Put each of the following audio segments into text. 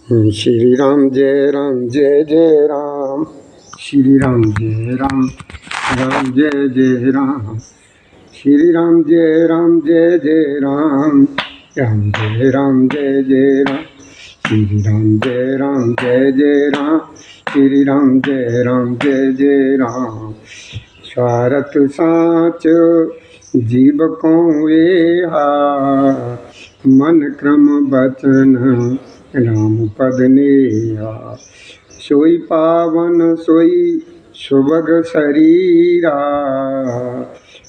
श्री राम जय जय राम। श्री राम जय राम, राम जय जय राम। श्री राम जय जय राम, राम जय जय राम। श्री राम जय जय राम, श्री राम जय जय राम। स्वारथ साच जीव को एहा, मन क्रम बचन राम पद नेहा। सोई पावन सोई सुभग शरीरा,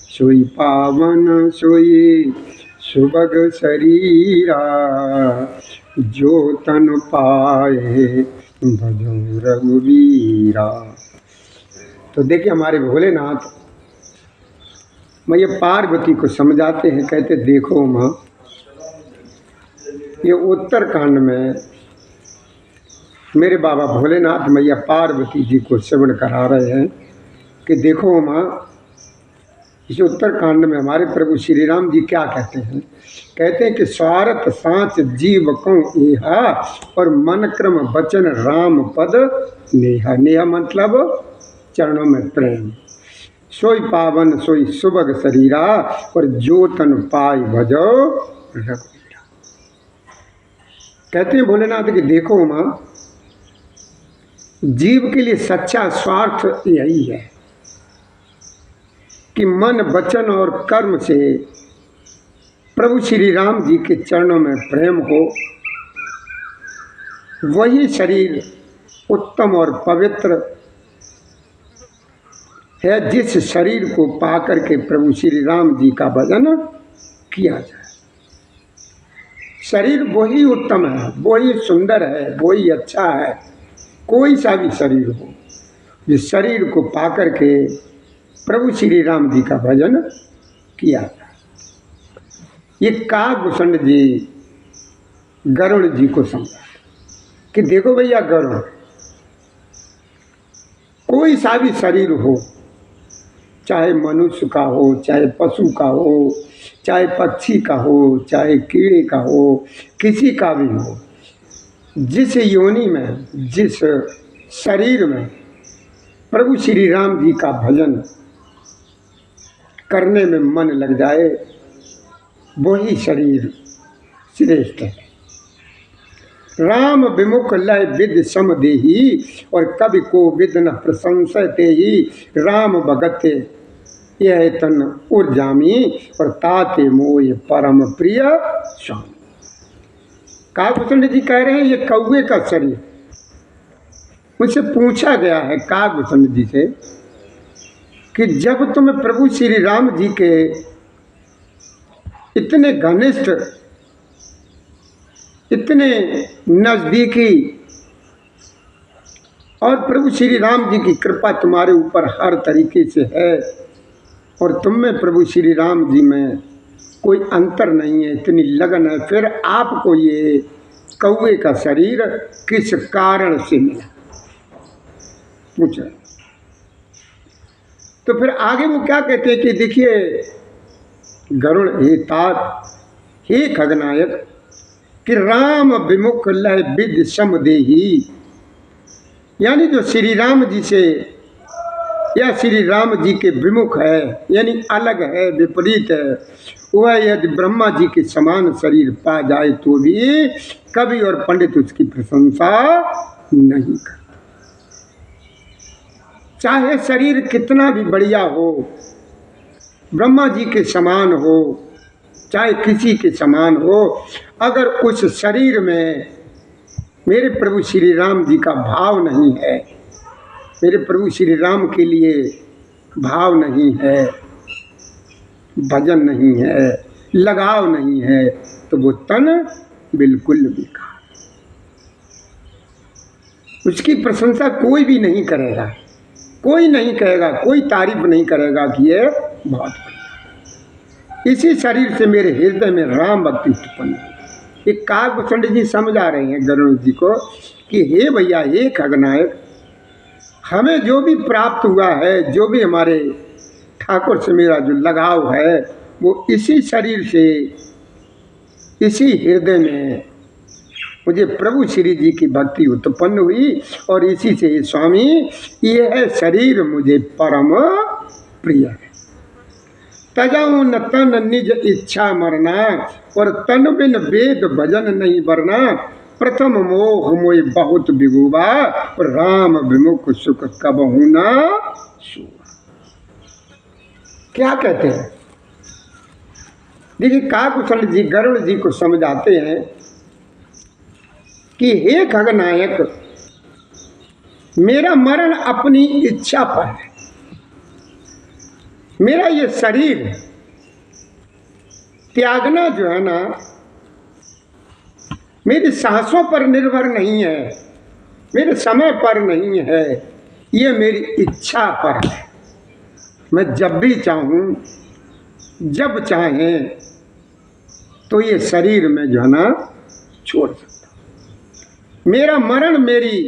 सोई पावन सोई सुभग शरीरा। जो तन पाए भजो रघुवीरा। तो देखिए हमारे भोलेनाथ मैया पार्वती को समझाते हैं, कहते देखो माँ, ये उत्तरकांड में मेरे बाबा भोलेनाथ मैया पार्वती जी को श्रवण करा रहे हैं कि देखो माँ, इस उत्तरकांड में हमारे प्रभु श्री राम जी क्या कहते हैं। कहते हैं कि स्वार्थ सांच जीव को एहा, और मन क्रम बचन राम पद नेहा। नेहा मतलब चरणों में प्रेम। सोई पावन सोई सुभग शरीरा, और जो तन पाई भजो रघुवीरा। कहते हैं भोलेनाथ कि देखो माँ, जीव के लिए सच्चा स्वार्थ यही है कि मन वचन और कर्म से प्रभु श्री राम जी के चरणों में प्रेम हो। वही शरीर उत्तम और पवित्र है जिस शरीर को पाकर के प्रभु श्री राम जी का भजन किया जाए। शरीर वही उत्तम है, वही सुंदर है, वही अच्छा है। कोई सा भी शरीर हो, जिस शरीर को पाकर के प्रभु श्री राम जी का भजन किया जाए। ये काकभूषण जी गरुड़ जी को समझा कि देखो भैया गरुड़, कोई सा भी शरीर हो, चाहे मनुष्य का हो, चाहे पशु का हो, चाहे पक्षी का हो, चाहे कीड़े का हो, किसी का भी हो, जिस योनि में जिस शरीर में प्रभु श्री राम जी का भजन करने में मन लग जाए, वही शरीर श्रेष्ठ है। राम विमुख लय विद सम देही, और कवि को विद न प्रशंसते ही। राम भगत यह तन उर्जामी, और ताते मोय परम प्रिय स्वामी। काकभूषण जी कह रहे हैं ये कौवे का शरीर। मुझसे पूछा गया है काकभूषण जी से कि जब तुम्हें प्रभु श्री राम जी के इतने घनिष्ठ, इतने नज़दीकी, और प्रभु श्री राम जी की कृपा तुम्हारे ऊपर हर तरीके से है, और तुम में प्रभु श्री राम जी में कोई अंतर नहीं है, इतनी लगन है, फिर आपको ये कौवे का शरीर किस कारण से मिला? पूछा। तो फिर आगे वो क्या कहते हैं कि देखिए गरुड़ हे तात, हे खगनायक, कि राम विमुख लय विद सम देही, यानी जो श्री राम जी से या श्री राम जी के विमुख है, यानी अलग है, विपरीत है, वह यदि ब्रह्मा जी के समान शरीर पा जाए तो भी कवि और पंडित उसकी प्रशंसा नहीं करते। चाहे शरीर कितना भी बढ़िया हो, ब्रह्मा जी के समान हो, चाहे किसी के समान हो, अगर उस शरीर में मेरे प्रभु श्री राम जी का भाव नहीं है, मेरे प्रभु श्री राम के लिए भाव नहीं है, भजन नहीं है, लगाव नहीं है, तो वो तन बिल्कुल बेकार। उसकी प्रशंसा कोई भी नहीं करेगा, कोई नहीं कहेगा, कोई तारीफ नहीं करेगा कि ये बहुत बढ़िया। इसी शरीर से मेरे हृदय में राम भक्ति उत्पन्न हुई। एक काकभूषण जी समझा रहे हैं गरुड़ जी को कि हे भैया, हे खगनायक, हमें जो भी प्राप्त हुआ है, जो भी हमारे ठाकुर से मेरा जो लगाव है, वो इसी शरीर से, इसी हृदय में मुझे प्रभु श्री जी की भक्ति उत्पन्न हुई और इसी से स्वामी यह शरीर मुझे परम प्रिय है। तजाऊं न तन निज इच्छा मरना और तन बिन वेद भजन नहीं बरना। प्रथम मोह मोय बहुत बिगुबा और राम विमुख सुख कबहू न सुआ। क्या कहते हैं? देखिए काकुशल जी गरुड़ जी को समझाते हैं कि हे खगनायक, मेरा मरण अपनी इच्छा पर है। मेरा ये शरीर त्यागना जो है ना, मेरी सांसों पर निर्भर नहीं है, मेरे समय पर नहीं है, ये मेरी इच्छा पर है। मैं जब भी चाहूं, जब चाहें तो ये शरीर में जो है ना छोड़ सकता। मेरा मरण मेरी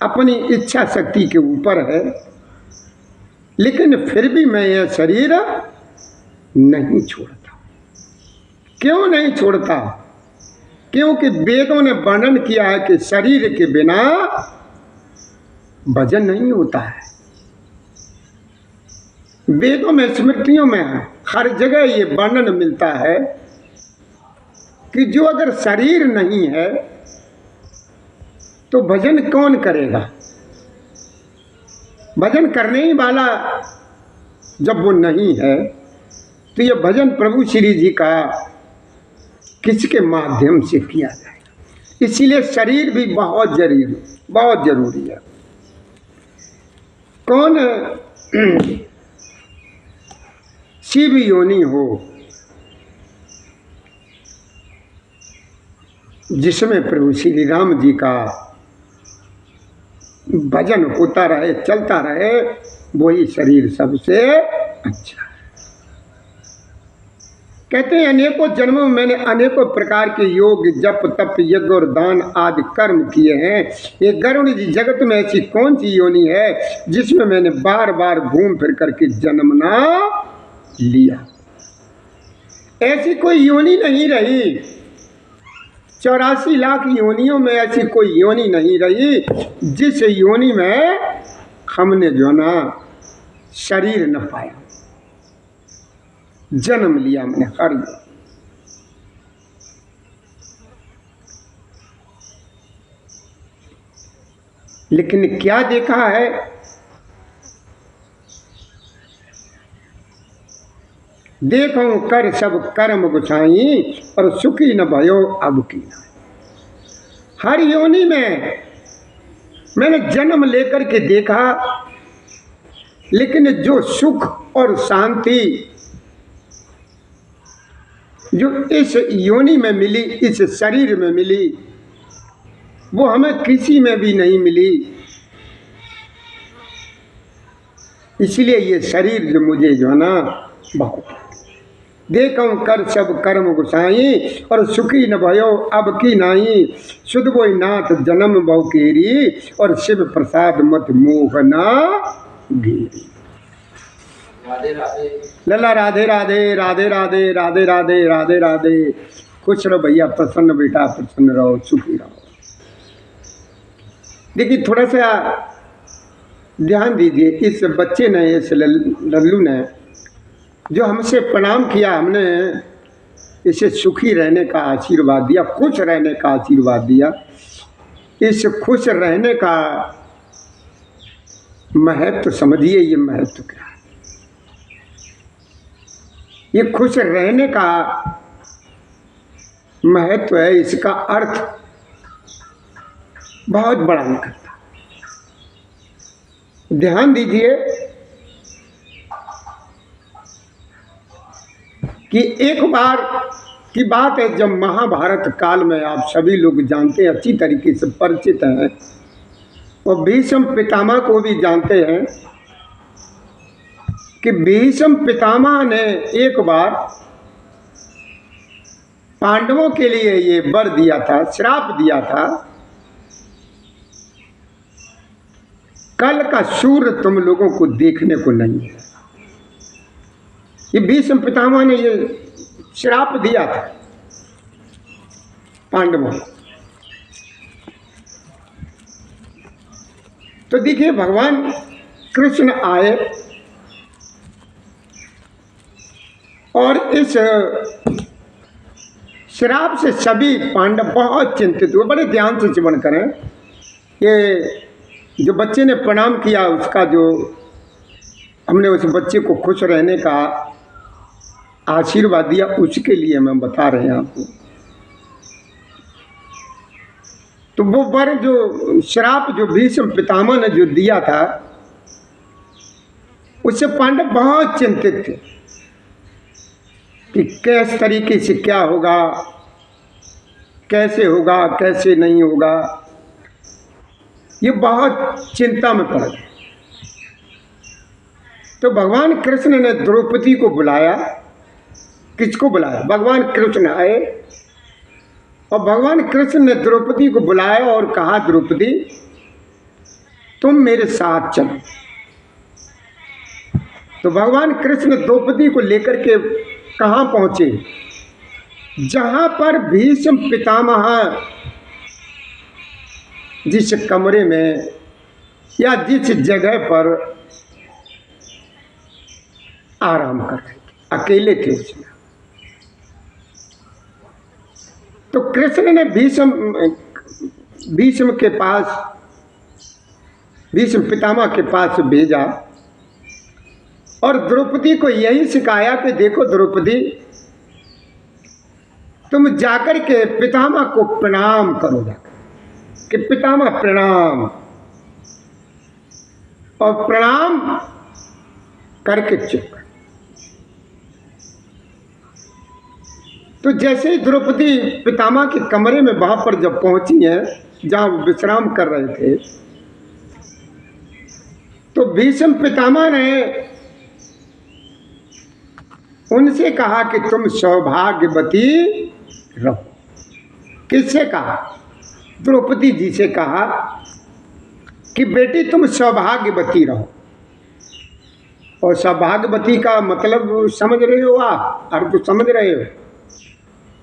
अपनी इच्छा शक्ति के ऊपर है, लेकिन फिर भी मैं यह शरीर नहीं छोड़ता। क्यों नहीं छोड़ता? क्योंकि वेदों ने वर्णन किया है कि शरीर के बिना भजन नहीं होता है। वेदों में, स्मृतियों में हर जगह ये वर्णन मिलता है कि जो अगर शरीर नहीं है तो भजन कौन करेगा? भजन करने ही वाला जब वो नहीं है तो ये भजन प्रभु श्री जी का किसके माध्यम से किया जाएगा? इसीलिए शरीर भी बहुत जरूरी है। कौन शिव योनि हो जिसमें प्रभु श्री राम जी का भजन होता रहे, चलता रहे, वही शरीर सबसे अच्छा है। कहते हैं अनेकों जन्मों में मैंने अनेकों प्रकार के योग, जप, तप, यज्ञ और दान आदि कर्म किए हैं। ये गरुड़ जी, जगत में ऐसी कौन सी योनि है जिसमें मैंने बार बार घूम फिर करके जन्म ना लिया? ऐसी कोई योनि नहीं रही। 84 लाख योनियों में ऐसी कोई योनि नहीं रही जिस योनि में हमने जो ना शरीर न पाया, जन्म लिया मैंने हर योनि। लेकिन क्या देखा है? देखो कर सब कर्म गुसाई और सुखी न भयो अब की ना। हर योनि में मैंने जन्म लेकर के देखा, लेकिन जो सुख और शांति जो इस योनि में मिली, इस शरीर में मिली, वो हमें किसी में भी नहीं मिली। इसलिए ये शरीर जो मुझे जो है ना बहुत। देखो कर सब कर्म गुसाई और सुखी न भयो अब की नाई। सुध बोई नाथ जन्म बहु केरी और शिव प्रसाद मत मोह ना घेरी। लला राधे राधे राधे राधे राधे राधे राधे राधे। खुश रहो भैया, प्रसन्न बेटा, प्रसन्न रहो, सुखी रहो। देखिए थोड़ा सा ध्यान दीजिए, इस बच्चे ने, इस लल्लू ने जो हमसे प्रणाम किया, हमने इसे सुखी रहने का आशीर्वाद दिया, खुश रहने का आशीर्वाद दिया। इस खुश रहने का महत्व समझिए। ये महत्व क्या है? ये खुश रहने का महत्व है, इसका अर्थ बहुत बड़ा निकलता। ध्यान दीजिए कि एक बार की बात है, जब महाभारत काल में, आप सभी लोग जानते हैं, अच्छी तरीके से परिचित हैं, और भीष्म पितामह को भी जानते हैं कि भीष्म पितामह ने एक बार पांडवों के लिए ये वर दिया था, श्राप दिया था, कल का सूर्य तुम लोगों को देखने को नहीं है। ये भीष्म पितामह ने ये श्राप दिया था। पांडवों। तो देखिए भगवान कृष्ण आए और इस श्राप से सभी पांडव बहुत चिंतित हुए। बड़े ध्यान से श्रवण करें। ये जो बच्चे ने प्रणाम किया, उसका जो हमने उस बच्चे को खुश रहने का आशीर्वाद दिया, उसके लिए मैं बता रहे हैं आपको। तो वो वर जो श्राप जो भीष्म पितामह ने जो दिया था, उससे पांडव बहुत चिंतित थे कि किस तरीके से क्या होगा, कैसे होगा, कैसे नहीं होगा। ये बहुत चिंता में पड़ गए। तो भगवान कृष्ण ने द्रौपदी को बुलाया। किसको बुलाया? भगवान कृष्ण आए और भगवान कृष्ण ने द्रौपदी को बुलाया और कहा, द्रौपदी तुम मेरे साथ चलो। तो भगवान कृष्ण द्रौपदी को लेकर के कहाँ पहुंचे? जहां पर भीष्म पितामह जिस कमरे में या जिस जगह पर आराम कर रहे थे, अकेले थे उसमें। तो कृष्ण ने भीष्म के पास, भीष्म पितामह के पास भेजा और द्रौपदी को यही सिखाया कि देखो द्रौपदी, तुम जाकर के पितामह को प्रणाम करो, जाकर कि पितामह प्रणाम, और प्रणाम करके चुप। तो जैसे ही द्रौपदी पितामह के कमरे में वहां पर जब पहुंची हैं, जहां विश्राम कर रहे थे, तो भीष्म पितामह ने उनसे कहा कि तुम सौभाग्यवती रहो। किससे कहा? द्रौपदी जी से कहा कि बेटी तुम सौभाग्यवती रहो। और सौभाग्यवती का मतलब समझ रहे हो आप? अर्थ समझ रहे हो?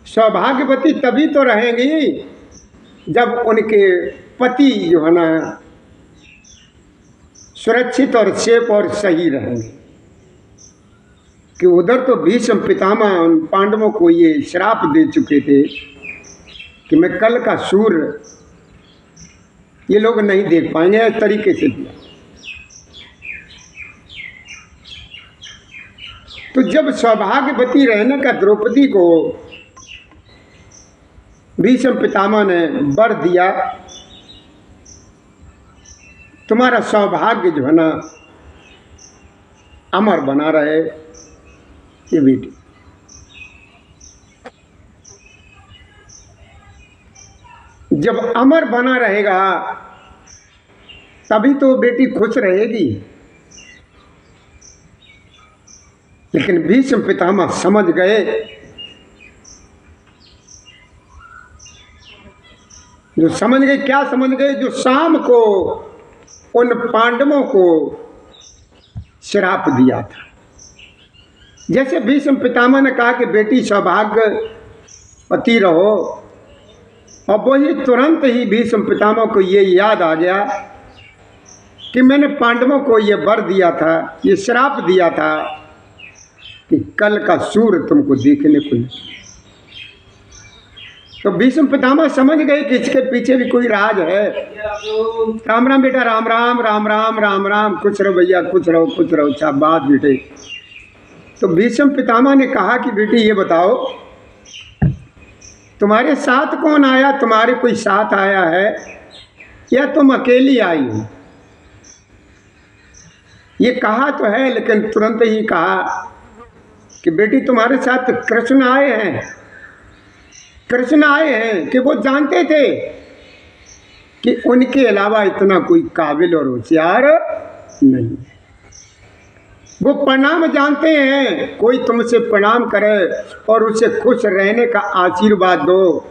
सौभाग्यवती तभी तो रहेंगी जब उनके पति जो है ना सुरक्षित और सेफ और सही रहेंगे। कि उधर तो भीष्म पितामह उन पांडवों को ये श्राप दे चुके थे कि मैं कल का सूर्य ये लोग नहीं देख पाएंगे, इस तरीके से दिया। तो जब सौभाग्यवती रहने का द्रौपदी को भीष्म पितामह ने वर दिया, तुम्हारा सौभाग्य जो है ना अमर बना रहे, ये बेटी। जब अमर बना रहेगा तभी तो बेटी खुश रहेगी। लेकिन भीष्म पितामह समझ गए, जो समझ गए, क्या समझ गए? जो शाम को उन पांडवों को श्राप दिया था। जैसे भीष्म पितामह ने कहा कि बेटी सौभाग्यवती रहो, और वही तुरंत ही भीष्म पितामह को ये याद आ गया कि मैंने पांडवों को ये वर दिया था, ये श्राप दिया था कि कल का सूर्य तुमको देखने को नहीं। तो भीष्म पितामह समझ गए कि इसके पीछे भी कोई राज है। राम राम बेटा, राम राम, राम राम, राम राम, खुश रहो भैया, खुश रहो, खुश रहो, शाबाश बेटे। तो भीष्म पितामह ने कहा कि बेटी ये बताओ, तुम्हारे साथ कौन आया? तुम्हारे कोई साथ आया है या तुम अकेली आई हो? ये कहा तो है, लेकिन तुरंत ही कहा कि बेटी तुम्हारे साथ कृष्ण आए हैं। कृष्ण आए हैं कि वो जानते थे कि उनके अलावा इतना कोई काबिल और होशियार नहीं है। वो प्रणाम जानते हैं, कोई तुमसे प्रणाम करे और उसे खुश रहने का आशीर्वाद दो,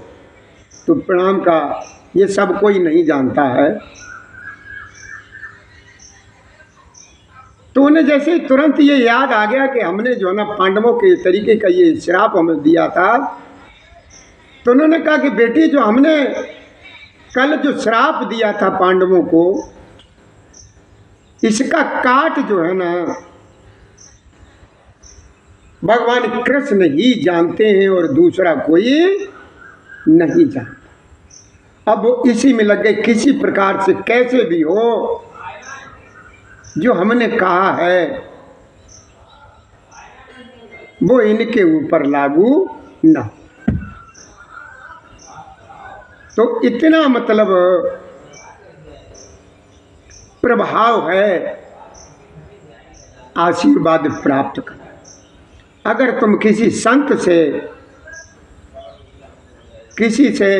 तो प्रणाम का ये सब कोई नहीं जानता है। तो उन्हें जैसे तुरंत ये याद आ गया कि हमने जो है ना पांडवों के तरीके का ये श्राप हमें दिया था, तो उन्होंने कहा कि बेटी, जो हमने कल जो श्राप दिया था पांडवों को, इसका काट जो है ना भगवान कृष्ण ही जानते हैं और दूसरा कोई नहीं जानता। अब वो इसी में लग गए, किसी प्रकार से कैसे भी हो जो हमने कहा है वो इनके ऊपर लागू ना। तो इतना मतलब प्रभाव है आशीर्वाद प्राप्त करना। अगर तुम किसी संत से, किसी से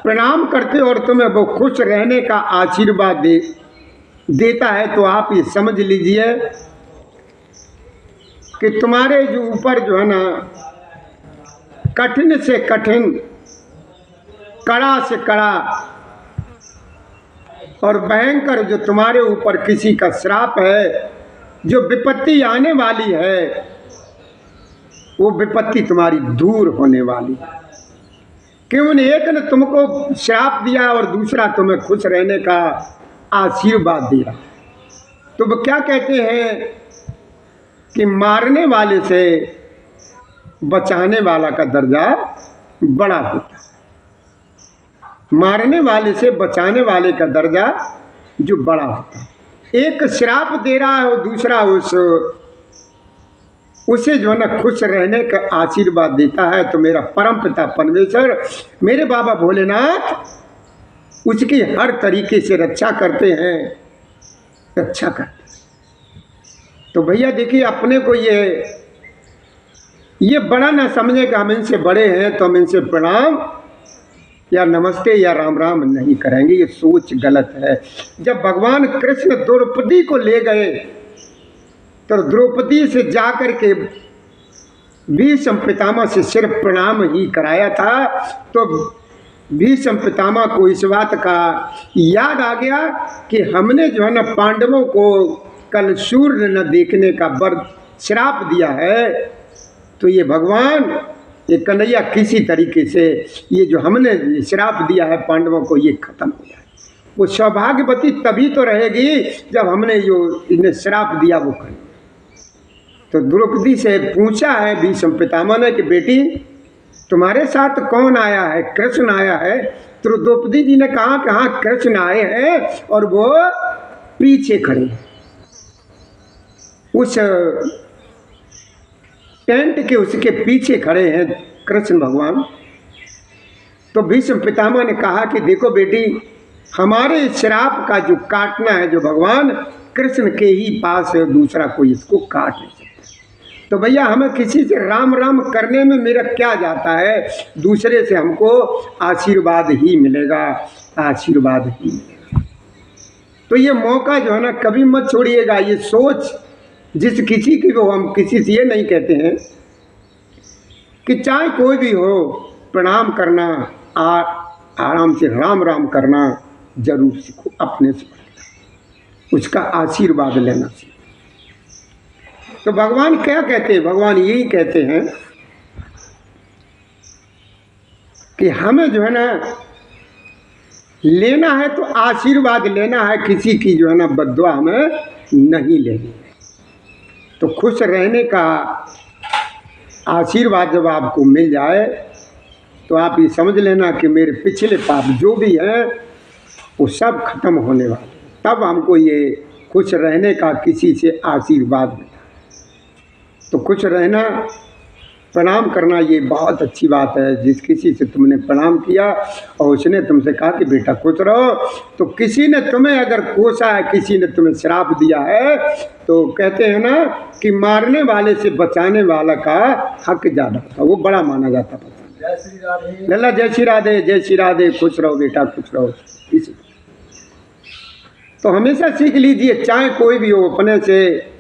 प्रणाम करते हो और तुम्हें वो खुश रहने का आशीर्वाद देता है, तो आप ये समझ लीजिए कि तुम्हारे जो ऊपर जो है ना कठिन से कठिन, कड़ा से कड़ा और भयंकर जो तुम्हारे ऊपर किसी का श्राप है, जो विपत्ति आने वाली है, वो विपत्ति तुम्हारी दूर होने वाली है। क्यों? एक ने तुमको श्राप दिया और दूसरा तुम्हें खुश रहने का आशीर्वाद दिया। तो वो क्या कहते हैं कि मारने वाले से बचाने वाला का दर्जा बड़ा होता है। मारने वाले से बचाने वाले का दर्जा जो बड़ा होता है। एक श्राप दे रहा है और दूसरा उसे जो है ना खुश रहने का आशीर्वाद देता है। तो मेरा परम पिता परमेश्वर, मेरे बाबा भोलेनाथ उसकी हर तरीके से रक्षा करते हैं, रक्षा करते हैं। तो भैया देखिए, अपने को ये बड़ा ना समझे कि हम इनसे बड़े हैं तो हम इनसे प्रणाम या नमस्ते या राम राम नहीं करेंगे। ये सोच गलत है। जब भगवान कृष्ण द्रौपदी को ले गए तो द्रौपदी से जाकर के भीष्म पितामह से सिर्फ प्रणाम ही कराया था। तो भीष्म पितामह को इस बात का याद आ गया कि हमने जो है ना पांडवों को कल सूर्य न देखने का वर श्राप दिया है, तो ये भगवान, ये कन्हैया किसी तरीके से ये जो हमने श्राप दिया है पांडवों को, ये खत्म हो जाए। वो सौभाग्यवती तभी तो रहेगी जब हमने जो इन्हें श्राप दिया वो करें। तो द्रौपदी से पूछा है भीष्म पितामह ने कि बेटी, तुम्हारे साथ कौन आया है? कृष्ण आया है। तो द्रौपदी जी ने कहा कि हाँ, कृष्ण आए हैं और वो पीछे खड़े हैं, उस टेंट के उसके पीछे खड़े हैं कृष्ण भगवान। तो भीष्म पितामह ने कहा कि देखो बेटी, हमारे श्राप का जो काटना है, जो भगवान कृष्ण के ही पास है, दूसरा कोई इसको काट नहीं सकता। तो भैया, हमें किसी से राम राम करने में मेरा क्या जाता है? दूसरे से हमको आशीर्वाद ही मिलेगा, आशीर्वाद ही मिलेगा। तो ये मौका जो है ना कभी मत छोड़िएगा। ये सोच जिस किसी की वो, हम किसी से ये नहीं कहते हैं कि चाहे कोई भी हो, प्रणाम करना, आराम से राम राम करना जरूर सीखो, अपने से उसका आशीर्वाद लेना सीखो। तो भगवान क्या कहते हैं? भगवान यही कहते हैं कि हमें जो है ना लेना है तो आशीर्वाद लेना है, किसी की जो है ना बद्दुआ हमें नहीं लेनी है। तो खुश रहने का आशीर्वाद जब आपको मिल जाए तो आप ये समझ लेना कि मेरे पिछले पाप जो भी हैं वो सब खत्म होने वाले। तब हमको ये खुश रहने का किसी से आशीर्वाद मिला। तो खुश रहना, प्रणाम करना, ये बहुत अच्छी बात है। जिस किसी से तुमने प्रणाम किया और उसने तुमसे कहा कि बेटा खुश रहो, तो किसी ने तुम्हें अगर कोसा है, किसी ने तुम्हें श्राप दिया है, तो कहते हैं ना कि मारने वाले से बचाने वाला का हक ज़्यादा था, वो बड़ा माना जाता था। जय श्री राधे। लल्ला जय श्री राधे, जय श्री राधे, खुश रहो बेटा, खुश रहो। इसी तो हमेशा सीख लीजिए, चाहे कोई भी हो, अपने से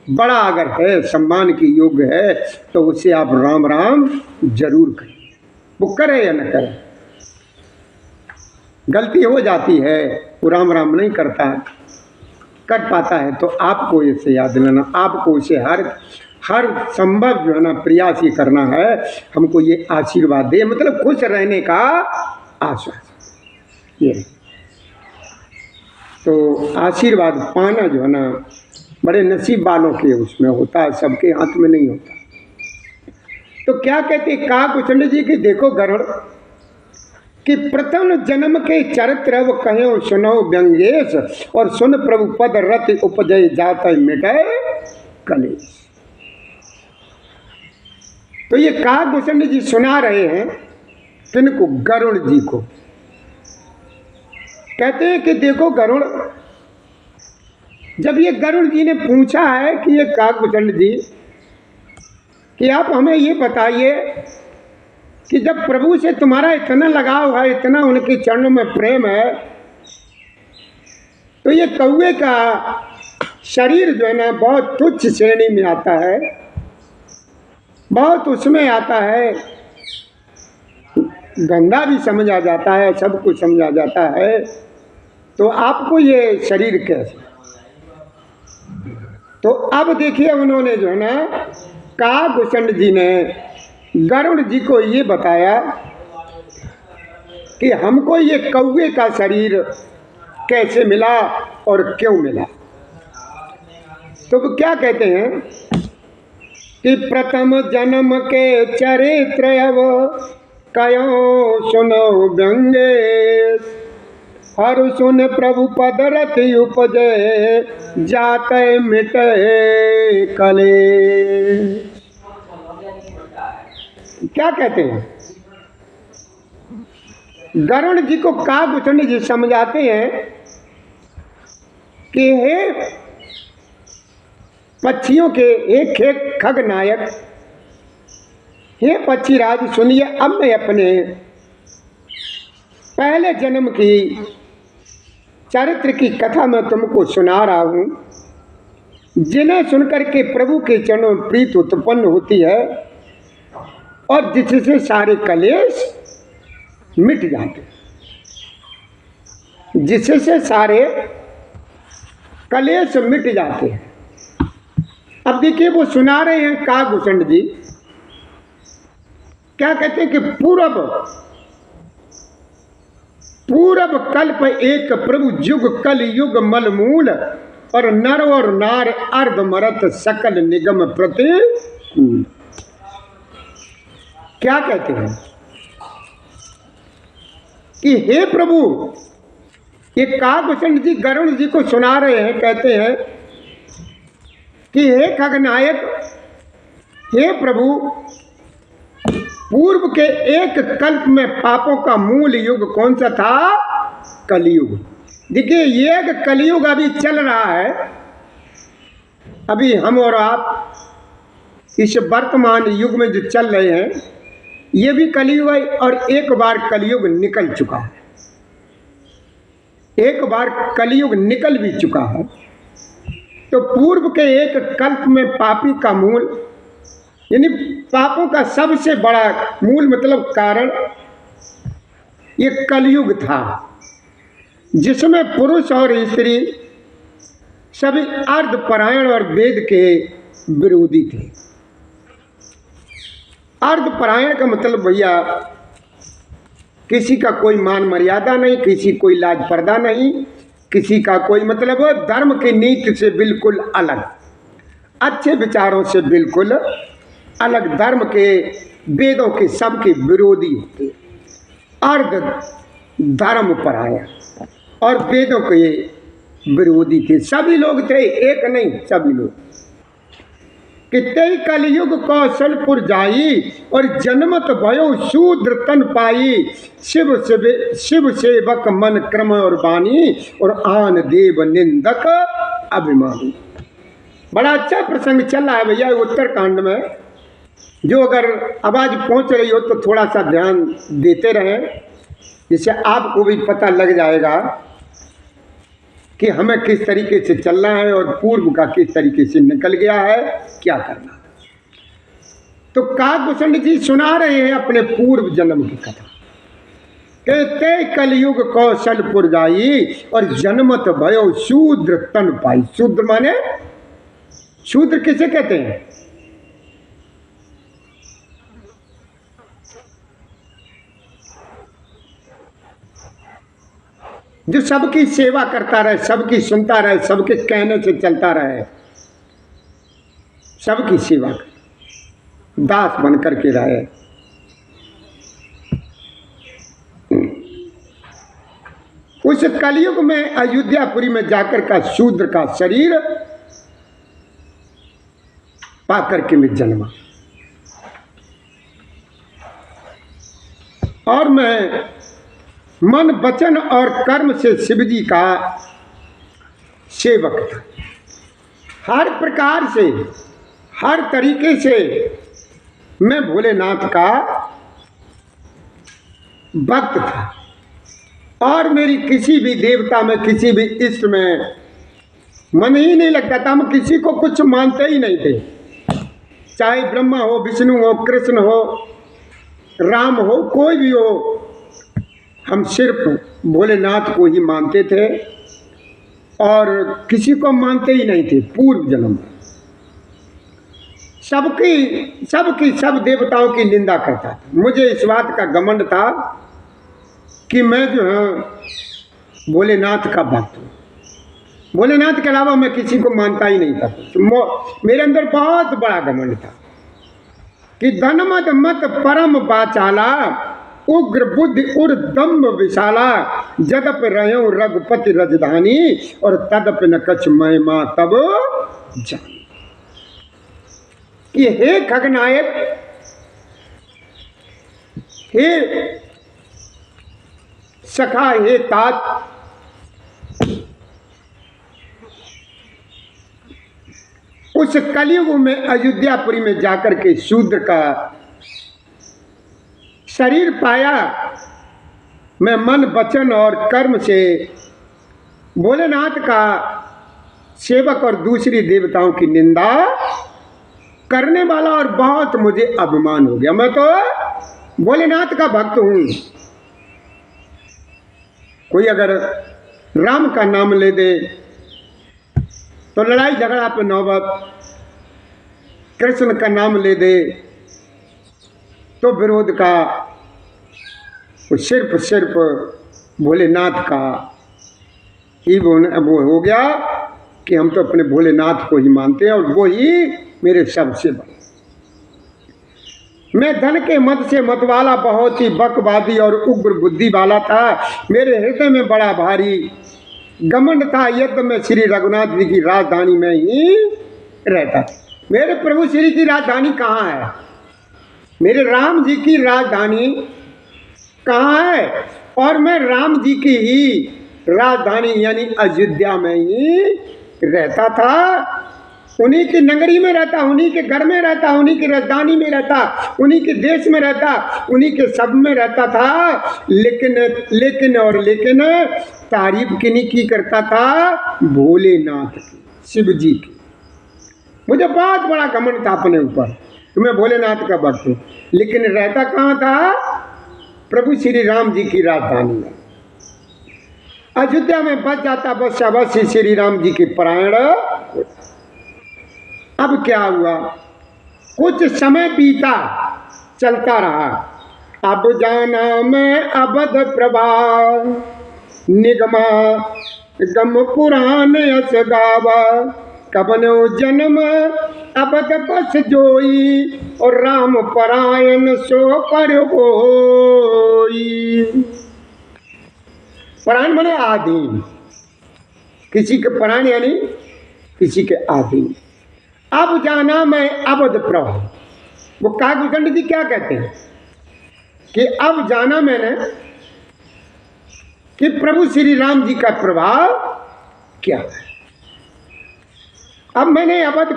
बड़ा अगर है, सम्मान की योग्य है, तो उससे आप राम राम जरूर करें। वो करे या न करे, गलती हो जाती है, वो राम राम नहीं करता, कर पाता है, तो आपको इसे याद लेना, आपको उसे हर संभव जो है ना प्रयास ये करना है, हमको ये आशीर्वाद दे, मतलब खुश रहने का आश्वासन ये। तो आशीर्वाद पाना जो है ना बड़े नसीब वालों के उसमें होता है, सबके हाथ में नहीं होता। तो क्या कहते काकभूषण जी की देखो गरुड़ कि प्रथम जन्म के चरित्र वो कहो सुनो व्यंगेश, और सुन प्रभु पद रति उपजय जात मिटे कलेश। तो ये काकभूषण जी सुना रहे हैं किनको? गरुड़ जी को। कहते हैं कि देखो गरुड़, जब ये गरुड़ जी ने पूछा है कि ये काकभूषण जी कि आप हमें ये बताइए कि जब प्रभु से तुम्हारा इतना लगाव है, इतना उनके चरणों में प्रेम है, तो ये कौवे का शरीर जो है ना बहुत तुच्छ श्रेणी में आता है, बहुत उसमें आता है, गंदा भी समझा जाता है, सब कुछ समझा जाता है, तो आपको ये शरीर कैसे? तो अब देखिए उन्होंने जो है ना काकभूषण जी ने गरुड़ जी को ये बताया कि हमको ये कौवे का शरीर कैसे मिला और क्यों मिला। तो वो क्या कहते हैं कि प्रथम जन्म के चरित्र अब कयो सुनो व्यंगेश, हर सुन प्रभु पद रति उपजे जाते मिटे कलेश। क्या कहते हैं? गरुड़ जी को काकभूषण जी समझाते हैं कि हे पक्षियों के एक एक खग नायक, हे पक्षीराज सुनिए, अब मैं अपने पहले जन्म की चरित्र की कथा मैं तुमको सुना रहा हूं, जिन्हें सुनकर के प्रभु के चरणों में प्रीत उत्पन्न होती है और जिससे सारे कलेश मिट जाते, जिससे सारे कलेश मिट जाते हैं। अब देखिए वो सुना रहे हैं काकभूषण जी, क्या कहते हैं कि पूरब कल्प एक प्रभु जुग कल युग मलमूल, और नर और नार अर्ध मरत सकल निगम प्रतिकूल। क्या कहते हैं कि हे प्रभु, ये काकभूषण जी गरुड़ जी को सुना रहे हैं, कहते हैं कि हे खगनायक, हे प्रभु, पूर्व के एक कल्प में पापों का मूल युग कौन सा था? कलयुग। देखिए ये कलयुग अभी चल रहा है, अभी हम और आप इस वर्तमान युग में जो चल रहे हैं ये भी कलयुग है, और एक बार कलयुग निकल चुका है, एक बार कलयुग निकल भी चुका है। तो पूर्व के एक कल्प में पापी का मूल, यानी पापों का सबसे बड़ा मूल मतलब कारण ये कलयुग था, जिसमें पुरुष और स्त्री सभी अर्धपरायण और वेद के विरोधी थे। अर्धपरायण का मतलब भैया किसी का कोई मान मर्यादा नहीं, किसी कोई लाज पर्दा नहीं, किसी का कोई मतलब धर्म की नीति से बिल्कुल अलग, अच्छे विचारों से बिल्कुल अलग, धर्म के वेदों के सबके विरोधी होते, अर्ध धर्म परायण और वेदों के विरोधी थे। सभी लोग थे, एक नहीं, सभी लोग। कितई कलयुग कौशलपुर जाई, और जन्मत भयो शूद्र तन पाई, शिव सेवक मन क्रम और वाणी, और आन देव निंदक अभिमानी। बड़ा अच्छा प्रसंग चल रहा है भैया उत्तरकांड में, जो अगर आवाज पहुंच रही हो तो थोड़ा सा ध्यान देते रहें, जिससे आपको भी पता लग जाएगा कि हमें किस तरीके से चलना है और पूर्व का किस तरीके से निकल गया है, क्या करना है। तो काकभूषण जी सुना रहे हैं अपने पूर्व जन्म की कथा, कहते कलयुग कौशलपुर जाई, और जन्मत भयो शूद्र तन पाई। शूद्र माने, शूद्र किसे कहते हैं? जो सबकी सेवा करता रहे, सबकी सुनता रहे, सबके कहने से चलता रहे, सबकी सेवा करे, दास बन करके रहे। उस कलयुग में अयोध्यापुरी में जाकर का शूद्र का शरीर पाकर के मैं जन्मा, और मैं मन वचन और कर्म से शिव जी का सेवक था। हर प्रकार से, हर तरीके से मैं भोलेनाथ का भक्त था, और मेरी किसी भी देवता में, किसी भी इष्ट में मन ही नहीं लगता था। हम किसी को कुछ मानते ही नहीं थे, चाहे ब्रह्मा हो, विष्णु हो, कृष्ण हो, राम हो, कोई भी हो, हम सिर्फ भोलेनाथ को ही मानते थे और किसी को मानते ही नहीं थे। पूर्व जन्म सब देवताओं की निंदा करता था। मुझे इस बात का घमंड था कि मैं जो है भोलेनाथ का भक्त हूँ। भोलेनाथ के अलावा मैं किसी को मानता ही नहीं था। मेरे अंदर बहुत बड़ा घमंड था कि धनमत मत परम बाचाला, उग्र बुद्धि उर दम्भ विशाला, जदप रहो रघुपति रजधानी, और तदप न कछ महिमा तब जानी। कि हे खगनायक, हे सखा, हे तात, उस कलयुग में अयोध्यापुरी में जाकर के शूद्र का शरीर पाया। मैं मन वचन और कर्म से भोलेनाथ का सेवक और दूसरी देवताओं की निंदा करने वाला, और बहुत मुझे अभिमान हो गया। मैं तो भोलेनाथ का भक्त हूँ। कोई अगर राम का नाम ले दे तो लड़ाई झगड़ा पे नौबत, कृष्ण का नाम ले दे तो विरोध का, वो सिर्फ भोलेनाथ का ही वो हो गया कि हम तो अपने भोलेनाथ को ही मानते हैं, और वो ही मेरे सबसे बड़े। मैं धन के मद से मतवाला, बहुत ही बकवादी और उग्र बुद्धि वाला था। मेरे हृदय में बड़ा भारी घमंड था। यद्य मैं श्री रघुनाथ जी की राजधानी में ही रहता था। मेरे प्रभु श्री की राजधानी कहाँ है? मेरे राम जी की राजधानी कहाँ है? और मैं राम जी की ही राजधानी यानी अयोध्या में ही रहता था। उन्हीं की नगरी में रहता, उन्हीं के घर में रहता, उन्हीं की राजधानी में रहता, उन्हीं के देश में रहता, उन्हीं के सब में रहता था। लेकिन तारीफ किन्हीं की करता था? भोलेनाथ की, शिव जी की। मुझे बहुत बड़ा घमंड था अपने ऊपर कि मैं भोलेनाथ का भक्त हूँ। लेकिन रहता कहाँ था? प्रभु श्री राम जी की राजधानी में। अयोध्या में बच जाता, बस अवश्य श्री राम जी की परायण। अब क्या हुआ? कुछ समय बीता, चलता रहा। अब जाना मैं अवध प्रभा, निगमा गम पुराण यस गावा, कबनो जन्म अवध बस जोई, और राम परायण सो कर होई। परायण माने आधीन, किसी के परायण यानी किसी के आधीन। अब जाना मैं अवध प्रभा। वो काकभूषण जी क्या कहते हैं कि अब जाना मैंने कि प्रभु श्री राम जी का प्रभाव क्या है। अब मैंने अवध,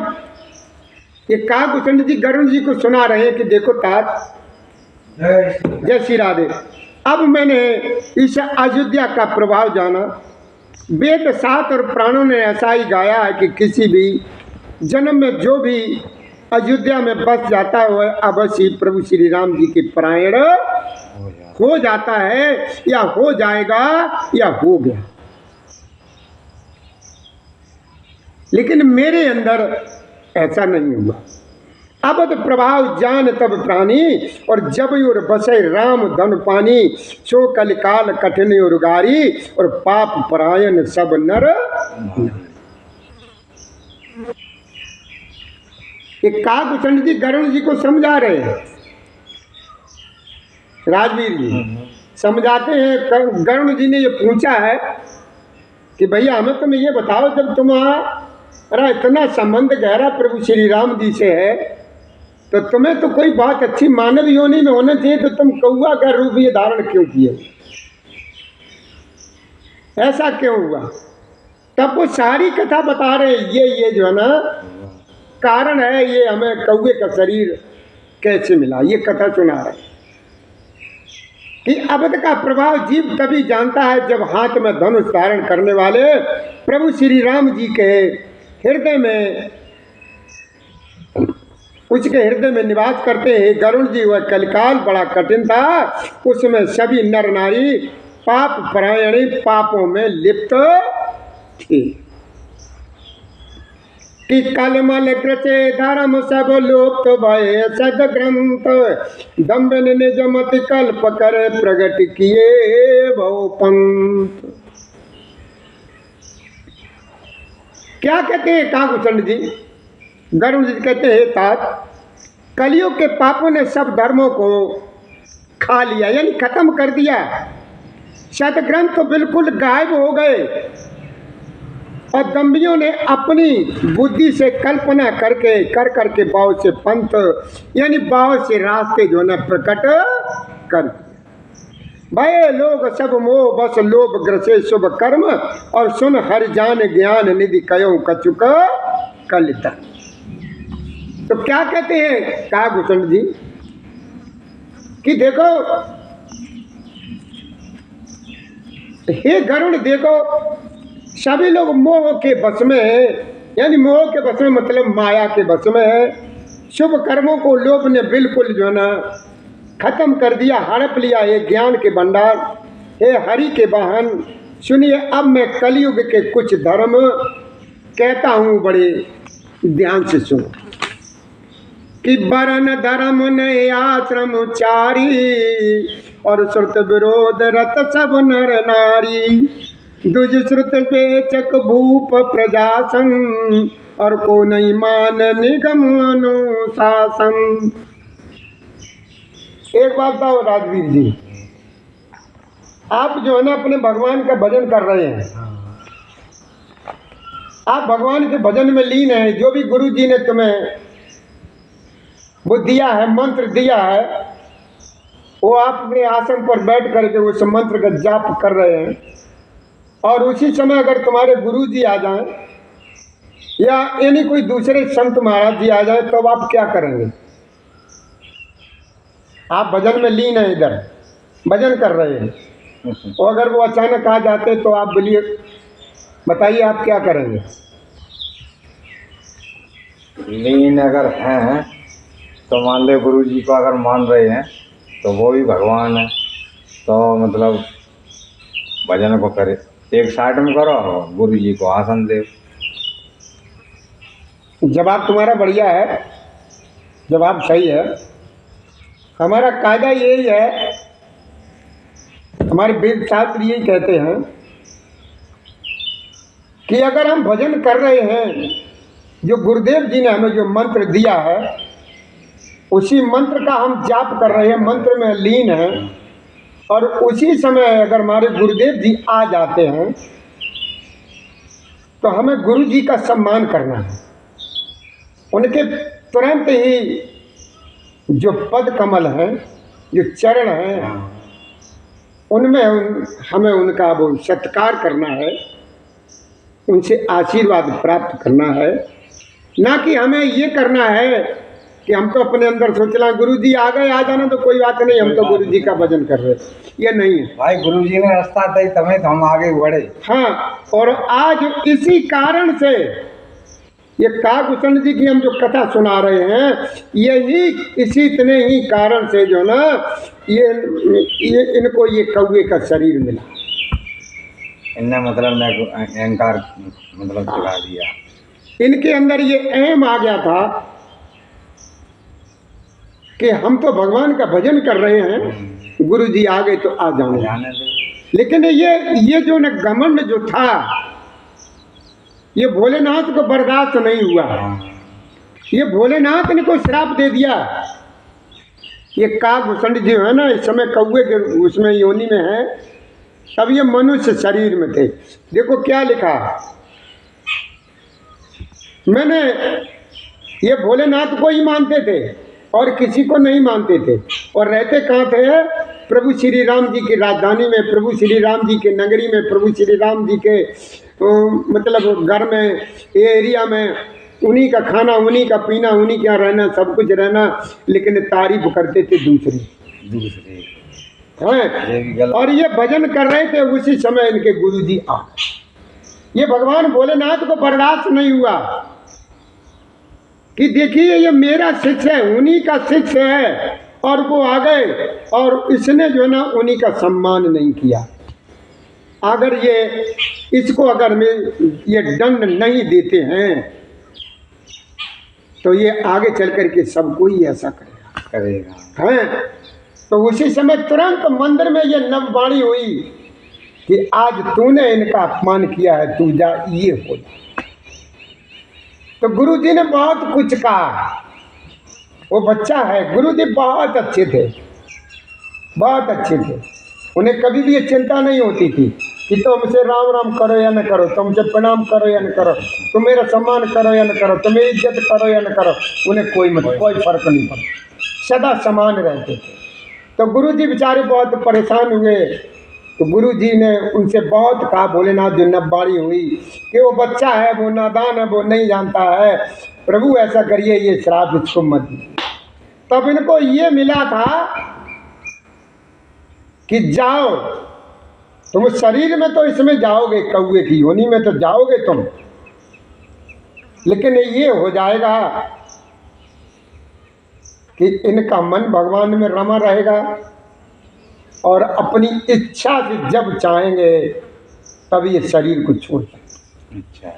ये काकभूषण जी गरुड़ जी को सुना रहे हैं कि देखो तात, जय श्री राधे। अब मैंने इस अयोध्या का प्रभाव जाना। वेद शास्त्र और प्राणों ने ऐसा ही गाया है कि किसी भी जन्म में जो भी अयोध्या में बस जाता है वह अवश्य प्रभु श्री राम जी के परायण हो जाता है, या हो जाएगा, या हो गया। लेकिन मेरे अंदर ऐसा नहीं हुआ। अबद प्रभाव जान तब प्राणी, और जब और बसे राम धन पानी, सो कलिकाल कठिन और गारी, और पाप परायण सब नर। ये काकभूषण जी गरुड़ जी को समझा रहे हैं, राजवीर जी समझाते हैं। गरुड़ जी ने ये पूछा है कि भैया हमें तुम ये बताओ, जब तुम्हारा इतना संबंध गहरा प्रभु श्री राम जी से है, तो तुम्हें तो कोई बहुत अच्छी मानव योनि में होना चाहिए, तो तुम कौआ का रूप ये धारण क्यों किए, ऐसा क्यों हुआ? तब वो सारी कथा बता रहे हैं, ये जो है ना कारण है, ये हमें कौए का शरीर कैसे मिला, ये कथा सुना रहे कि अबद का प्रभाव जीव तभी जानता है जब हाथ में धनुष धारण करने वाले प्रभु श्री राम जी के हृदय में, उसके हृदय में निवास करते हैं। गरुड़ जी वह कलिकाल बड़ा कठिन था, उसमें सभी नर नारी पाप परायणी पापों में लिप्त थे कि कलमल कृते धर्म सब लुप्त भय सद ग्रंथ, दम्भ निज मति कल्प कर प्रगट किए भव पंथ। क्या कहते हैं काकभूषण जी? गरुड़ जी कहते हैं तात, कलियुग के पापों ने सब धर्मों को खा लिया, यानी खत्म कर दिया। सदग्रंथ तो बिल्कुल गायब हो गए, और दम्भियों ने अपनी बुद्धि से कल्पना करके भाव से पंथ, यानी भाव से रास्ते जो न प्रकट कर भय लोग सब मोह बस लोभ ग्रसे शुभ कर्म, और सुन हर जान ज्ञान निधि कयो कछुक कलित। तो क्या कहते हैं काकभूषण जी कि देखो हे गरुड़, देखो सभी लोग मोह के बस में है, यानी मोह के बस में मतलब माया के बस में है। शुभ कर्मों को लोभ ने बिल्कुल जो है ना खत्म कर दिया, हड़प लिया ये ज्ञान के भंडार। हे हरि के वाहन सुनिए, अब मैं कलयुग के कुछ धर्म कहता हूँ, बड़े ध्यान से सुनो कि बरन धर्म ने आश्रम चारी, और श्रुत विरोध रत सब नर नारी, दुज श्रुत पेचक भूप प्रजासन, और को नहीं मान निगम अनुशासन। एक बात बताओ राजवीर जी, आप जो है ना अपने भगवान का भजन कर रहे हैं, आप भगवान के भजन में लीन है, जो भी गुरु जी ने तुम्हें वो दिया है, मंत्र दिया है, वो आप अपने आसन पर बैठ करके उस मंत्र का जाप कर रहे हैं, और उसी समय अगर तुम्हारे गुरु जी आ जाएं या यानी कोई दूसरे संत महाराज जी आ जाए, तो अब आप क्या करेंगे? आप भजन में लीन है, इधर भजन कर रहे हैं, और अगर वो अचानक आ जाते तो आप बोलिए, बताइए आप क्या करेंगे? लीन अगर हैं तो मान ले गुरु जी को अगर मान रहे हैं तो वो भी भगवान है, तो मतलब भजन को करे, एक साइड में करो, गुरु जी को आसन दे। जवाब तुम्हारा बढ़िया है, जवाब सही है। हमारा कायदा यही है, हमारे वेद शास्त्र यही कहते हैं कि अगर हम भजन कर रहे हैं, जो गुरुदेव जी ने हमें जो मंत्र दिया है, उसी मंत्र का हम जाप कर रहे हैं, मंत्र में लीन हैं, और उसी समय अगर हमारे गुरुदेव जी आ जाते हैं तो हमें गुरु जी का सम्मान करना है। उनके तुरंत ही जो पद कमल हैं, जो चरण हैं, उनमें हमें उनका वो सत्कार करना है, उनसे आशीर्वाद प्राप्त करना है, ना कि हमें ये करना है कि हम तो अपने अंदर सोच रहे गुरु जी आ गए, आ जाना तो कोई बात नहीं, हम तो गुरु जी का भजन कर रहे हैं, ये नहीं है भाई। गुरु जी ने रास्ता दी तभी तो हम आगे बढ़े। हाँ, और आज इसी कारण से ये काकभूषण जी की हम जो कथा सुना रहे हैं, यही इसी इतने ही कारण से जो ना ये इनको ये कौवे का शरीर मिला। इनने मतलब अहंकार मतलब चला दिया, इनके अंदर ये अहम आ गया था कि हम तो भगवान का भजन कर रहे हैं, गुरु जी आ गए तो आ जाने। जाने दे। लेकिन ये जो न घमंड जो था, ये भोलेनाथ को बर्दाश्त नहीं हुआ। ये भोलेनाथ ने को श्राप दे दिया। ये काकभूषण जो है ना, इस समय कौवे के उसमें योनि में है, तब ये मनुष्य शरीर में थे। देखो क्या लिखा, मैंने ये भोलेनाथ को ही मानते थे और किसी को नहीं मानते थे। और रहते कहाँ थे? प्रभु श्री राम जी की राजधानी में, प्रभु श्री राम जी के नगरी में, प्रभु श्री राम जी के मतलब घर में, ये एरिया में। उन्हीं का खाना, उन्हीं का पीना, उन्हीं का रहना, सब कुछ रहना। लेकिन तारीफ करते थे दूसरे हैं। और ये भजन कर रहे थे, उसी समय इनके गुरु जी आ गए। ये भगवान भोलेनाथ को बर्दाश्त नहीं हुआ कि देखिए ये मेरा शिष्य है, उन्हीं का शिष्य है, और वो आ गए और इसने जो है ना उन्हीं का सम्मान नहीं किया। अगर इसको अगर ये दंड नहीं देते हैं तो ये आगे चल करके सबको ही ऐसा करेगा हैं। तो उसी समय तुरंत मंदिर में ये नववाणी हुई कि आज तूने इनका अपमान किया है, तू जा, ये हो जा। तो गुरु जी ने बहुत कुछ कहा। वो बच्चा है, गुरु जी बहुत अच्छे थे, बहुत अच्छे थे। उन्हें कभी भी ये चिंता नहीं होती थी कि तुमसे राम राम करो या न करो, तुमसे प्रणाम करो या न करो, तुम मेरा सम्मान करो या न करो, तुम मेरी इज्जत करो या न करो। उन्हें कोई फर्क नहीं पड़ा, सदा समान रहते थे। तो गुरु जी बेचारे बहुत परेशान हुए। तो गुरु जी ने उनसे बहुत कहा, भोलेनाथ जो नववाणी हुई कि वो बच्चा है, वो नादान है, वो नहीं जानता है, प्रभु ऐसा करिए, ये श्राप इसको मत दीजिए। तब इनको ये मिला था कि जाओ तुम शरीर में, तो इसमें जाओगे, कौवे की योनि में तो जाओगे तुम, लेकिन ये हो जाएगा कि इनका मन भगवान में रमा रहेगा और अपनी इच्छा से जब चाहेंगे तब ये शरीर को छोड़ सकते। अच्छा,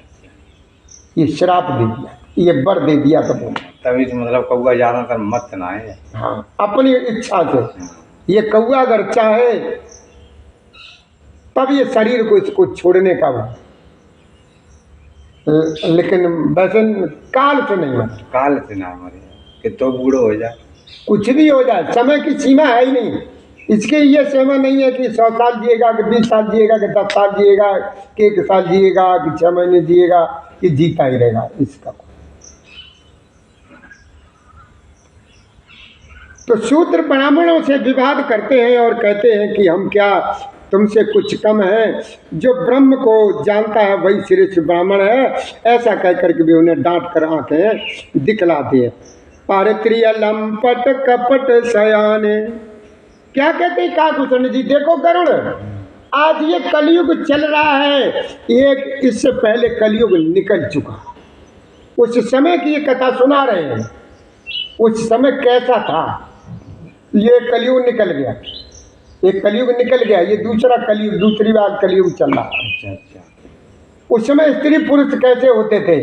ये श्राप दे दिया, ये वर दे दिया। तभी तो मतलब कौवा ज़्यादातर मत ना है। हाँ, अपनी इच्छा से ये कौवा अगर चाहे तब ये शरीर को इसको छोड़ने का हो, लेकिन वैसे काल से नहीं मरे। काल से ना मरे कि तो बूढ़ो हो जाए, कुछ भी हो जाए, समय की सीमा है ही नहीं। इसकी ये सीमा नहीं है कि 100 साल जिएगा, कि 20 साल जिएगा, कि 10 साल जिएगा, कि 1 साल जिएगा, कि 6 महीने जिएगा, कि जीता ही रहेगा इसका। तो शूद्र ब्राह्मणों से विवाद करते हैं और कहते हैं कि हम क्या तुमसे कुछ कम है, जो ब्रह्म को जानता है वही श्रेष्ठ ब्राह्मण है। ऐसा कह करके भी उन्हें डांट कर आंखें दिखला दिए। पारित्र्य लंपट कपट सयाने, क्या कहते हैं काकभूषण जी? देखो गरुड़, आज ये कलयुग चल रहा है, एक इससे पहले कलयुग निकल चुका। उस समय की ये कथा सुना रहे हैं, उस समय कैसा था। ये कलयुग निकल गया, एक कलयुग निकल गया, ये दूसरा कलयुग, दूसरी बार कलयुग चल रहा। अच्छा। उस समय स्त्री पुरुष कैसे होते थे,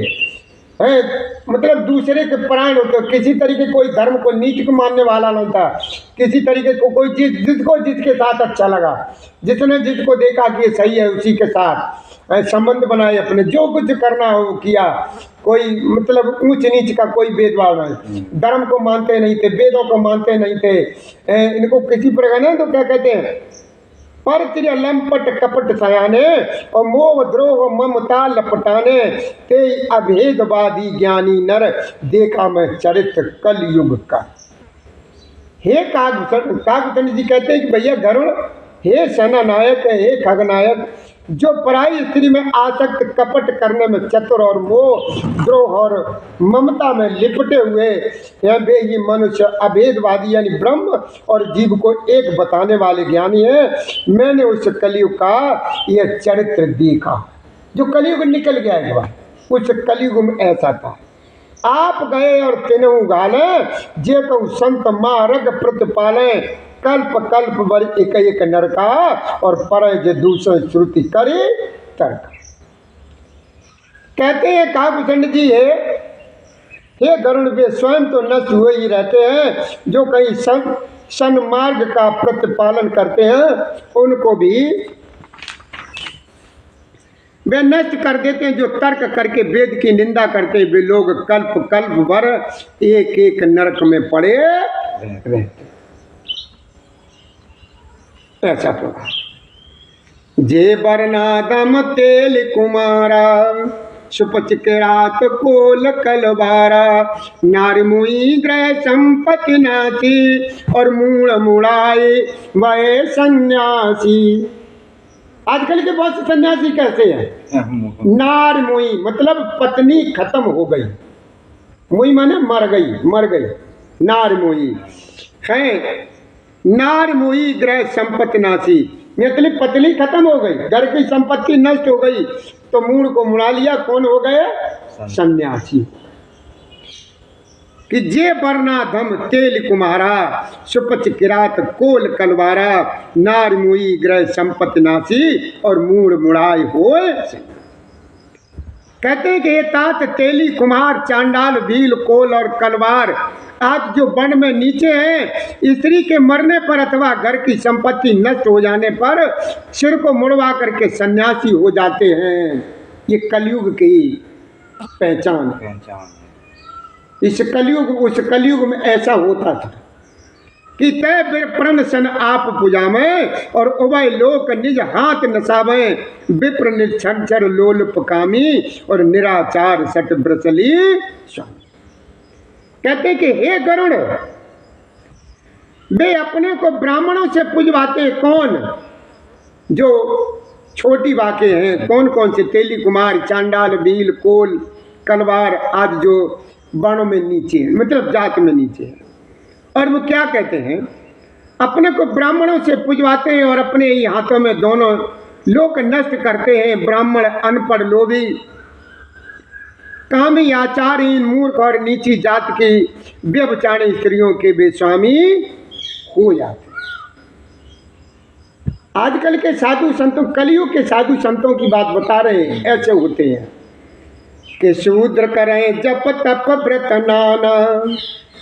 हैं, मतलब दूसरे के परायण होते, किसी तरीके कोई धर्म को नीच को मानने वाला नहीं था। किसी तरीके को कोई जिसको जिसके साथ अच्छा लगा, जिसने जिसको देखा कि ये सही है उसी के साथ संबंध बनाए, अपने जो कुछ करना हो किया। कोई मतलब ऊंच नीच का कोई भेदभाव नहीं। धर्म को मानते नहीं थे, वेदों को मानते नहीं थे। इनको किसी प्रकार ना तो क्या कहते हैं, परित्र्य लंपट कपट सयाने और मोह द्रोह ममता लपटाने, ते अभेदवादी ज्ञानी नर देखा मैं चरित्र कलयुग का। हे काकभूषण जी कहते हैं कि भैया गरुड़, हे सेना नायक, हे खगनायक, जो पराई स्त्री में आसक्त, कपट करने में चतुर और मोह द्रोह और ममता में लिपटे हुए यह वे ही मनुष्य अभेदवादी यानी ब्रह्म और जीव को एक बताने वाले ज्ञानी है। मैंने उस कलयुग का यह चरित्र देखा, जो कलयुग निकल गया एक बार, उस कलयुग में ऐसा था। आप गए और तिनहु गाले, जे कहूँ संत मार्ग प्रतिपाले, कल्प कल्प बर एक एक नरका और पर जे दूसरे श्रुति करे तर्क। कहते हैं काकभूषण जी है हे गरुण, वे स्वयं तो नष्ट हुए ही रहते हैं, जो कहीं सन्मार्ग का प्रतिपालन करते हैं उनको भी वे नष्ट कर देते हैं। जो तर्क करके वेद की निंदा करते हैं वे लोग कल्प कल्प भर एक एक नरक में पड़े रहते। ऐसा प्रभाव जे बरनादम तेल कुमारा, सुपच के रात कोल कलवारा, नार मुई ग्रह संपत्ति नाची, और मूड़ मुड़ाए वह सन्यासी। आजकल के बहुत से सन्यासी कैसे हैं? नार मुई मतलब पत्नी खत्म हो गई, मुई माने मर गई, नार मुई है। नार मुई ग्रह संपत्ति नासी, मतलब पत्नी खत्म हो गई, घर की संपत्ति नष्ट हो गई, तो मूड को मुड़ा लिया, कौन हो गए? सन्यासी। कि जे बरना धम तेल कुम्हारा, सुपच किरात कोल कलवारा, नार मुई ग्रह संपत्ति नासी, और मूड मुड़ाई होए। कहते हैं कि ये तात तेली कुम्हार चांडाल भील कोल और कलवार आज जो वन में नीचे हैं, स्त्री के मरने पर अथवा घर की संपत्ति नष्ट हो जाने पर सिर को मुड़वा करके सन्यासी हो जाते हैं। ये कलयुग की पहचान है। इस कलयुग उस कलयुग में ऐसा होता था कि तय प्रण सन आप पुजामे, और उभय लोक निज हाथ नसावे, विप्र निछंचर लोलप कामी, और निराचार सट ब्रसली स्वामी। कहते कि हे गरुड़, वे अपने को ब्राह्मणों से पूजवाते। कौन? जो छोटी बातें हैं, कौन कौन से? तेली कुमार, चांडाल भील कोल कलवार आज जो वर्णों में नीचे है, मतलब जात में नीचे है। और वो क्या कहते हैं? अपने को ब्राह्मणों से पूजवाते हैं और अपने ही हाथों में दोनों लोक नष्ट करते हैं। ब्राह्मण अनपढ़ लोभी कामी आचारहीन मूर्ख और नीची जात की व्यभिचारी स्त्रियों के वे स्वामी हो जाते हैं। आजकल के साधु संतों, कलयुग के साधु संतों की बात बता रहे हैं, ऐसे होते हैं कि शूद्र करें जप तप व्रत नाना।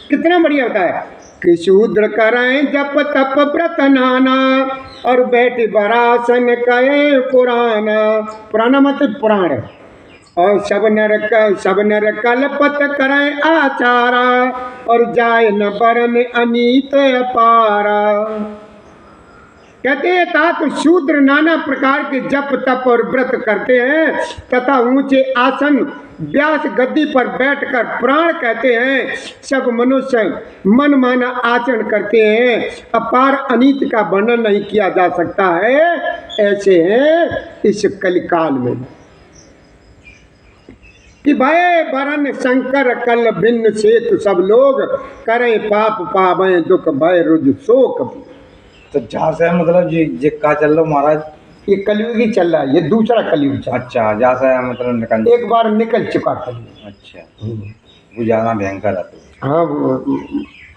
कितना बढ़िया होता है कि शूद्र करें जप तप व्रत नाना, और बैठ बरासन कहे पुराना। पुराना मतलब पुराण। और सब नर कलपत करें आचारा, और जाए न बरन अनीत अपारा। कहते हैं तात शूद्र नाना प्रकार के जप तप और व्रत करते हैं, तथा ऊंचे आसन व्यास गद्दी पर बैठकर प्राण कहते हैं। सब मनुष्य मन माना आचरण करते हैं, अपार अनीत का वर्णन नहीं किया जा सकता है। ऐसे हैं इस कलिकाल में कि भय बरन शंकर कल भिन्न सेतु, सब लोग करें पाप पावें दुख भय रुज शोक। तो जहाँ से मतलब जी का चल रहा महाराज, ये कलयुग ही चल रहा है, ये दूसरा कलयुग चल। अच्छा, जहाँ से मतलब निकल एक बार निकल चुका कलयुग। अच्छा, वो ज्यादा भयंकर है। हाँ,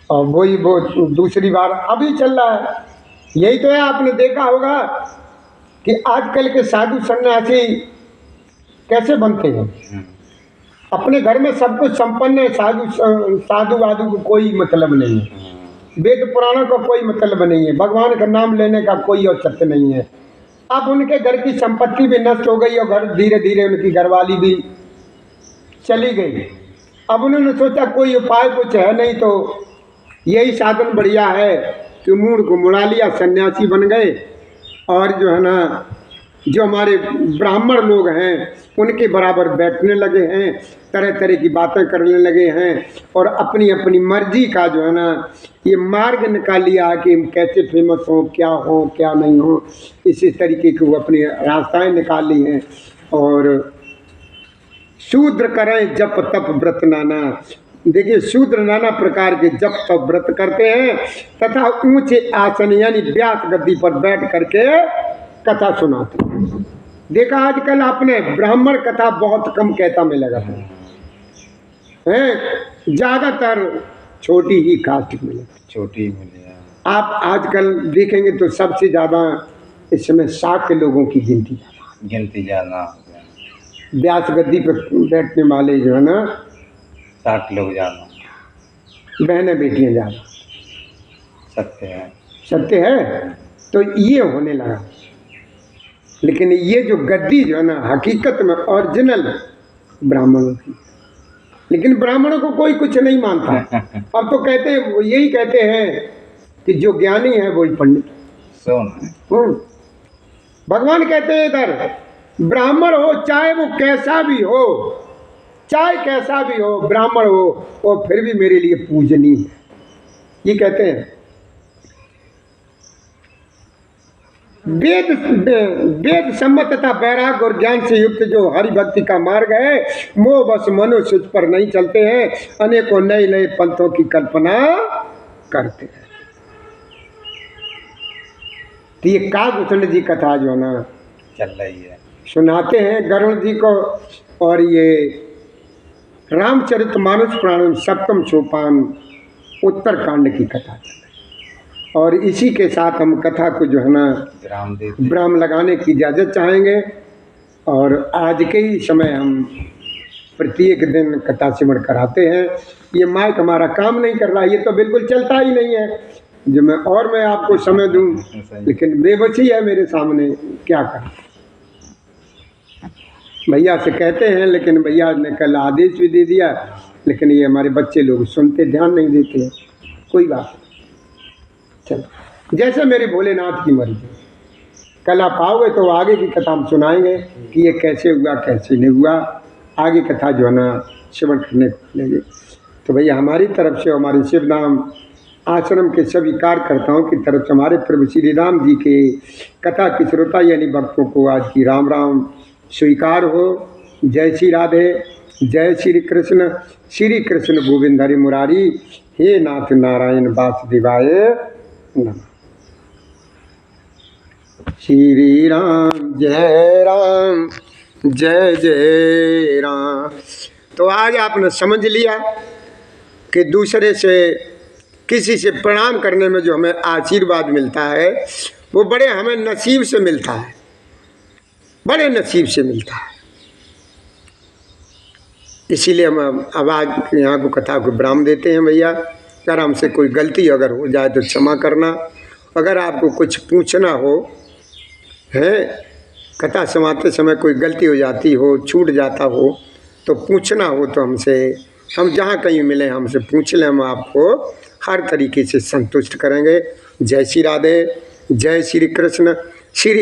और वही वो दूसरी बार अभी चल रहा है। यही तो है, आपने देखा होगा कि आजकल के साधु सन्यासी कैसे बनते हैं। अपने घर में सब कुछ संपन्न है, साधु वाधु को कोई मतलब नहीं है, वेद पुराणों का कोई मतलब नहीं है, भगवान का नाम लेने का कोई औचित्य नहीं है। अब उनके घर की संपत्ति भी नष्ट हो गई और घर धीरे धीरे उनकी घरवाली भी चली गई। अब उन्होंने सोचा कोई उपाय कुछ है नहीं, तो यही साधन बढ़िया है कि मूड को मुड़ा लिया, सन्यासी बन गए। और जो है ना, जो हमारे ब्राह्मण लोग हैं उनके बराबर बैठने लगे हैं, तरह तरह की बातें करने लगे हैं, और अपनी अपनी मर्जी का जो है ना ये मार्ग निकाल लिया कि हम कैसे फेमस हों, क्या हो क्या नहीं हो, इसी तरीके की वो अपनी रास्ताएं निकाल ली हैं। और शूद्र करें जप तप व्रत नाना। देखिए, शूद्र नाना प्रकार के जप तप व्रत करते हैं, तथा ऊंचे आसन यानी व्यास गद्दी पर बैठ करके कथा सुनाते हैं। देखा आजकल आपने, ब्राह्मण कथा बहुत कम कहता में लगा है, ज्यादातर छोटी ही कास्ट में छोटी मिले। आप आजकल देखेंगे तो सबसे ज्यादा इस समय शाक्य लोगों की गिनती ज्यादा। व्यास गद्दी पर बैठने वाले जो है ना, 60 लोग ज़्यादा, बहनें बेटियां ज़्यादा। सत्य है। सत्य है। तो ये होने लगा। लेकिन ये जो गद्दी जो है ना, हकीकत में ओरिजिनल ब्राह्मणों की, लेकिन ब्राह्मणों को कोई कुछ नहीं मानता। अब तो कहते हैं, वो यही कहते हैं कि जो ज्ञानी है वही पंडित। भगवान कहते हैं इधर, ब्राह्मण हो चाहे वो कैसा भी हो, चाहे कैसा भी हो, ब्राह्मण हो वो फिर भी मेरे लिए पूजनीय है। ये कहते हैं वेद सम्मत तथा वैराग्य और ज्ञान से युक्त जो हरि भक्ति का मार्ग है, मोह बस मनुष्य उस पर नहीं चलते हैं, अनेकों नए नए पंथों की कल्पना करते हैं। तो ये कागभूषण जी कथा जो है ना चल रही है, सुनाते हैं गरुण जी को। और ये रामचरितमानस पुराण 7वें सोपान उत्तरकांड की कथा चल रही है। और इसी के साथ हम कथा को जो है ना विराम लगाने की इजाज़त चाहेंगे। और आज के ही समय हम प्रत्येक दिन कथा श्रवण कराते हैं। ये माइक हमारा काम नहीं कर रहा, ये तो बिल्कुल चलता ही नहीं है जो मैं आपको समय दूं, लेकिन बेबसी है मेरे सामने, क्या करें। भैया से कहते हैं, लेकिन भैया ने कल आदेश भी दे दिया, लेकिन ये हमारे बच्चे लोग सुनते, ध्यान नहीं देते हैं। कोई बात नहीं, चलो जैसे मेरे भोलेनाथ की मर्जी। कल आप आओगे तो आगे की कथा हम सुनाएंगे कि ये कैसे हुआ कैसे नहीं हुआ। आगे कथा जो है ना श्रवण करने को मिलेगी। तो भैया हमारी तरफ से, हमारे शिवधाम आश्रम के सभी कार्यकर्ताओं की तरफ से, हमारे प्रभु श्री राम जी के कथा की श्रोता यानी भक्तों को आज की राम राम स्वीकार हो। जय श्री राधे, जय श्री कृष्ण गोविंद हरि मुरारी, हे नाथ नारायण वासुदेवाय नमः। श्री राम जय जय राम। तो आज आपने समझ लिया कि दूसरे से, किसी से प्रणाम करने में जो हमें आशीर्वाद मिलता है वो बड़े हमें नसीब से मिलता है, बड़े नसीब से मिलता है। इसीलिए हम आवाज़ यहाँ को कथा को विराम देते हैं। भैया अगर हमसे कोई गलती अगर हो जाए तो क्षमा करना। अगर आपको कुछ पूछना हो है, कथा समाते समय कोई गलती हो जाती हो, छूट जाता हो, तो पूछना हो तो हमसे, हम जहाँ कहीं मिले हमसे पूछ लें, हम आपको हर तरीके से संतुष्ट करेंगे। जय श्री राधे, जय श्री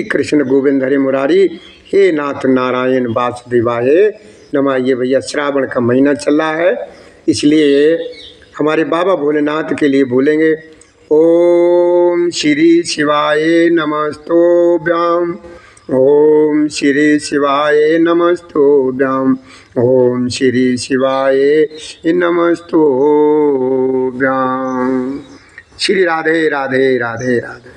कृष्ण गोविंद हरि मुरारी, हे नाथ नारायण वासुदेवाय नमः। ये भैया श्रावण का महीना चल रहा है, इसलिए हमारे बाबा भोलेनाथ के लिए बोलेंगे, ओम श्री शिवाय नमस्तोभ्याम, ओम श्री शिवाय नमस्तोभ्याम, ओम श्री शिवाय नमस्तोभ्याम। श्री राधे राधे राधे राधे।